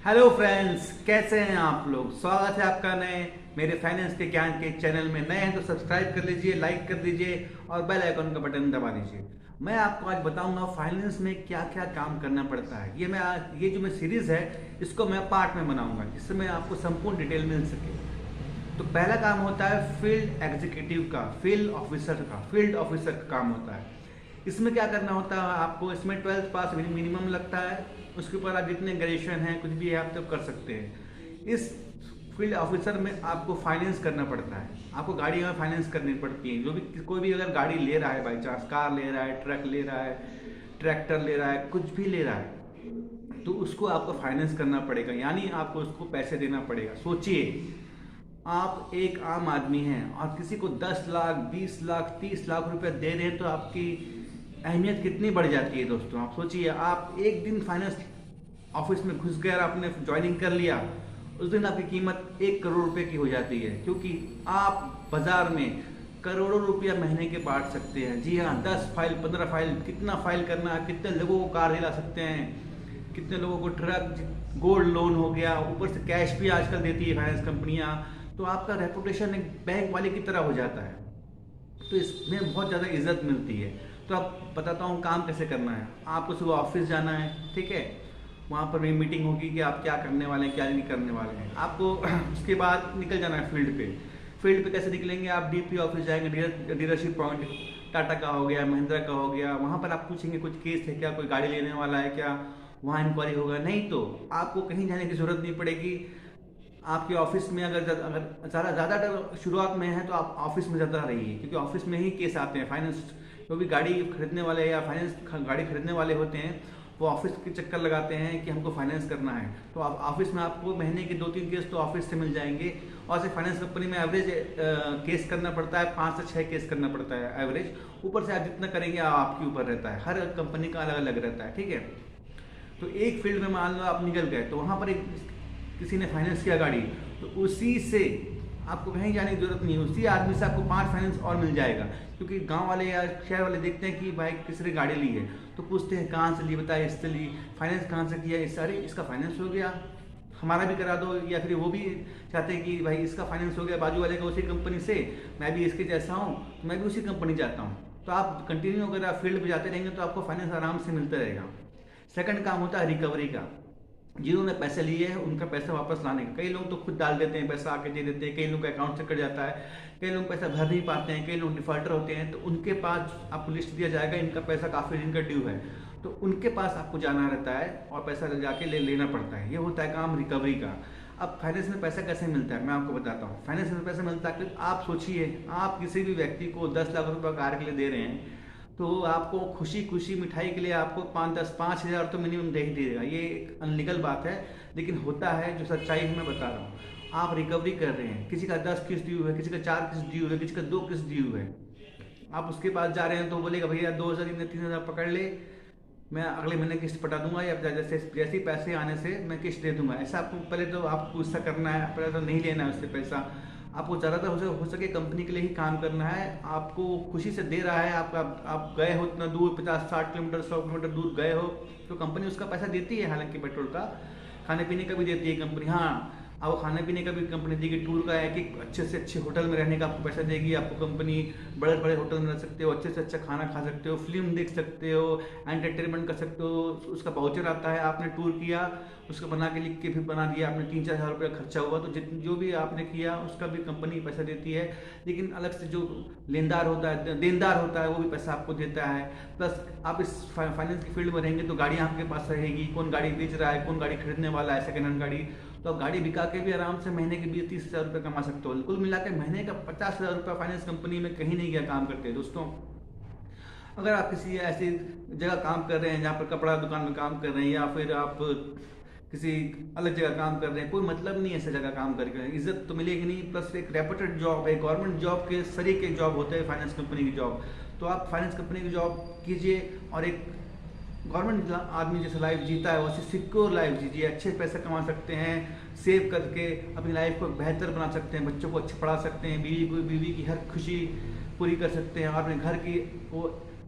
Hello friends, कैसे हैं आप लोग। स्वागत है आपका नए मेरे फाइनेंस के ज्ञान के चैनल में। नए हैं तो सब्सक्राइब कर लीजिए, लाइक कर दीजिए और बेल आइकन का बटन दबा दीजिए। मैं आपको आज बताऊंगा फाइनेंस में क्या क्या काम करना पड़ता है। ये जो मैं सीरीज है इसको मैं पार्ट में बनाऊंगा जिससे आपको संपूर्ण डिटेल मिल सके। तो पहला काम होता है फील्ड एग्जीक्यूटिव का, फील्ड ऑफिसर का काम होता है। इसमें क्या करना होता है आपको, इसमें 12th पास मिनिमम लगता है। उसके ऊपर आप जितने ग्रेजुएशन है कुछ भी है आप तो कर सकते हैं। इस फील्ड ऑफिसर में आपको फाइनेंस करना पड़ता है। आपको गाड़ी में फाइनेंस करनी पड़ती है। जो भी कोई भी अगर गाड़ी ले रहा है, बाई चांस कार ले रहा है, ट्रक ले रहा है, ट्रैक्टर ले रहा है, कुछ भी ले रहा है तो उसको आपको फाइनेंस करना पड़ेगा, यानी आपको उसको पैसे देना पड़ेगा। सोचिए, आप एक आम आदमी हैं और किसी को 10 लाख 20 लाख 30 लाख रुपए दे रहे हैं तो आपकी अहमियत कितनी बढ़ जाती है दोस्तों। आप सोचिए, आप एक दिन फाइनेंस ऑफिस में घुस गए और आपने ज्वाइनिंग कर लिया, उस दिन आपकी कीमत 1 करोड़ रुपए की हो जाती है, क्योंकि आप बाजार में करोड़ों रुपया महीने के बांट सकते हैं। जी हाँ, 10 फाइल 15 फाइल, कितना फाइल करना है, कितने लोगों को कार दिला सकते हैं, कितने लोगों को ट्रक, गोल्ड लोन हो गया, ऊपर से कैश भी आजकल देती है फाइनेंस कंपनियां। तो आपका रेपुटेशन एक बैंक वाले की तरह हो जाता है, तो इसमें बहुत ज़्यादा इज्जत मिलती है। तो अब बताता हूँ काम कैसे करना है। आपको सुबह ऑफिस जाना है, ठीक है। वहाँ पर भी मीटिंग होगी कि आप क्या करने वाले हैं, क्या नहीं करने वाले हैं। आपको उसके बाद निकल जाना है फील्ड पे। फील्ड पे कैसे निकलेंगे, आप डीपी ऑफिस जाएंगे, डीलरशिप पॉइंट, टाटा का हो गया, महिंद्रा का हो गया। वहाँ पर आप पूछेंगे कुछ केस है क्या, कोई गाड़ी लेने वाला है क्या, वहाँ इंक्वायरी होगा। नहीं तो आपको कहीं जाने की जरूरत नहीं पड़ेगी। आपके ऑफिस में अगर ज़्यादा शुरुआत में है तो आप ऑफिस में ज़्यादा रहिए, क्योंकि ऑफिस में ही केस आते हैं। फाइनेंस जो भी गाड़ी खरीदने वाले या फाइनेंस गाड़ी खरीदने वाले होते हैं वो ऑफिस के चक्कर लगाते हैं कि हमको फाइनेंस करना है। तो आप ऑफिस में आपको महीने के 2-3 केस तो ऑफिस से मिल जाएंगे। और से फाइनेंस कंपनी में एवरेज केस करना पड़ता है, 5 से 6 केस करना पड़ता है एवरेज। ऊपर से आप जितना करेंगे आपके ऊपर रहता है, हर कंपनी का अलग अलग रहता है, ठीक है। तो एक फील्ड में मान लो आप निकल गए, तो वहाँ पर एक किसी ने फाइनेंस किया गाड़ी, तो उसी से आपको कहीं जाने की जरूरत नहीं है। उसी आदमी से आपको 5 फाइनेंस और मिल जाएगा, क्योंकि गांव वाले या शहर वाले देखते हैं कि भाई किसी ने गाड़ी ली है तो पूछते हैं कहाँ से ली, बताए इससे ली, फाइनेंस कहाँ से किया, इस सारे इसका फाइनेंस हो गया, हमारा भी करा दो। या फिर वो भी चाहते हैं कि भाई इसका फाइनेंस हो गया बाजू वाले का उसी कंपनी से, मैं भी इसके जैसा हूँ तो मैं भी उसी कंपनी जाता हूँ। तो आप कंटिन्यू अगर आप फील्ड पर जाते रहेंगे तो आपको फाइनेंस आराम से मिलता रहेगा। सेकंड काम होता है रिकवरी का। जिन्होंने पैसे लिए हैं उनका पैसा वापस लाने का। कई लोग तो खुद डाल देते हैं, पैसा आके दे देते हैं, कई लोग का अकाउंट से कट जाता है, कई लोग पैसा भर नहीं पाते हैं, कई लोग डिफॉल्टर होते हैं। तो उनके पास आपको लिस्ट दिया जाएगा, इनका पैसा काफ़ी दिन का ड्यू है, तो उनके पास आपको जाना रहता है और पैसा ले जाके लेना पड़ता है। ये होता है काम रिकवरी का। अब फाइनेंस में पैसा कैसे मिलता है मैं आपको बताता हूँ। फाइनेंस में पैसा मिलता है कि आप सोचिए, आप किसी भी व्यक्ति को 10 लाख रुपये कार के लिए दे रहे हैं, तो आपको खुशी खुशी मिठाई के लिए आपको 5-10-5 हज़ार तो मिनिमम दे ही देगा। ये एक अनलीगल बात है, लेकिन होता है, जो सच्चाई है मैं बता रहा हूँ। आप रिकवरी कर रहे हैं, किसी का 10 किस्त ड्यू है, किसी का 4 किस्त ड्यू है, किसी का 2 किस्त ड्यू है। आप उसके पास जा रहे हैं तो बोलेगा भैया 2,000 या 3,000 पकड़ ले, मैं अगले महीने किस्त पटा दूंगा, या जैसे जैसे पैसे आने से मैं किस्त दे दूंगा। ऐसा आपको पहले तो आपको उससे करना है, पहले तो नहीं लेना है उससे पैसा। आपको ज़्यादातर हो सके कंपनी के लिए ही काम करना है। आपको खुशी से दे रहा है, आप गए हो इतना दूर, 50-60 किलोमीटर 100 किलोमीटर दूर गए हो, तो कंपनी उसका पैसा देती है। हालांकि पेट्रोल का, खाने पीने का भी देती है कंपनी। हाँ, आपको खाने पीने का भी कंपनी देगी, टूर का है कि अच्छे से अच्छे होटल में रहने का आपको पैसा देगी। आपको कंपनी बड़े बड़े होटल में रह सकते हो, अच्छे से अच्छा खाना खा सकते हो, फिल्म देख सकते हो, एंटरटेनमेंट कर सकते हो। उसका वाउचर आता है, आपने टूर किया, उसका बना के लिख के भी बना दिया, आपने 3-4 हज़ार रुपया खर्चा हुआ, तो जो भी आपने किया उसका भी कंपनी पैसा देती है। लेकिन अलग से जो लेनदार होता है, देनदार होता है, वो भी पैसा आपको देता है। प्लस आप इस फाइनेंस की फील्ड में रहेंगे तो गाड़ियाँ आपके पास रहेगी, कौन गाड़ी बेच रहा है, कौन गाड़ी खरीदने वाला है, सेकेंड हैंड गाड़ी, तो आप गाड़ी बिका के भी आराम से महीने के 20-30 हज़ार रुपये कमा सकते हो। कुल मिला के महीने का 50 हज़ार रुपये फाइनेंस कंपनी में कहीं नहीं गया काम करते दोस्तों। अगर आप किसी ऐसी जगह काम कर रहे हैं जहाँ पर कपड़ा दुकान में काम कर रहे हैं, या फिर आप किसी अलग जगह काम कर रहे हैं, कोई मतलब नहीं है ऐसी जगह काम करके, इज्जत तो मिलेगी नहीं। प्लस एक रेपुटेड जॉब है, गवर्नमेंट जॉब के सरीके जॉब होते हैं फाइनेंस कंपनी की जॉब। तो आप फाइनेंस कंपनी की जॉब कीजिए और एक गवर्नमेंट आदमी जैसे लाइफ जीता है वैसे सिक्योर लाइफ जीजिए। अच्छे पैसे कमा सकते हैं, सेव करके अपनी लाइफ को बेहतर बना सकते हैं, बच्चों को अच्छे पढ़ा सकते हैं, बीवी की हर खुशी पूरी कर सकते हैं, और अपने घर की वो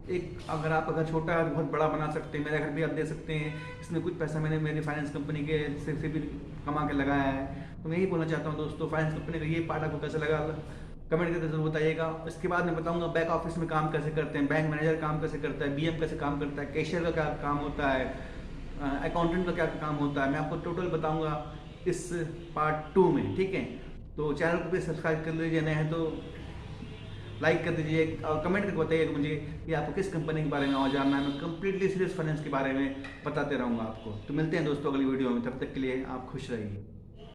एक अगर आप अगर छोटा है तो बहुत बड़ा बना सकते हैं। मेरा घर भी आप दे सकते हैं, इसमें कुछ पैसा मैंने मेरी फाइनेंस कंपनी के से भी कमा के लगाया है। तो मैं यही बोलना चाहता हूँ दोस्तों, फाइनेंस कंपनी का ये पार्ट आपको कैसा लगा कमेंट करके जरूर बताइएगा। इसके बाद मैं बताऊंगा बैक ऑफिस में काम कैसे करते हैं, बैंक मैनेजर काम कैसे करता है, बीएम कैसे काम करता है, कैशियर का क्या काम होता है, अकाउंटेंट का क्या काम होता है, मैं आपको टोटल बताऊंगा इस पार्ट 2 में। ठीक है, तो चैनल को भी सब्सक्राइब कर लीजिए, नए हैं तो लाइक कर दीजिए और कमेंट करके बताइए मुझे कि आपको किस कंपनी के बारे में और जानना है। मैं कंप्लीटली सीरियस फाइनेंस के बारे में बताते रहूँगा आपको। तो मिलते हैं दोस्तों अगली वीडियो में, तब तक के लिए आप खुश रहिए।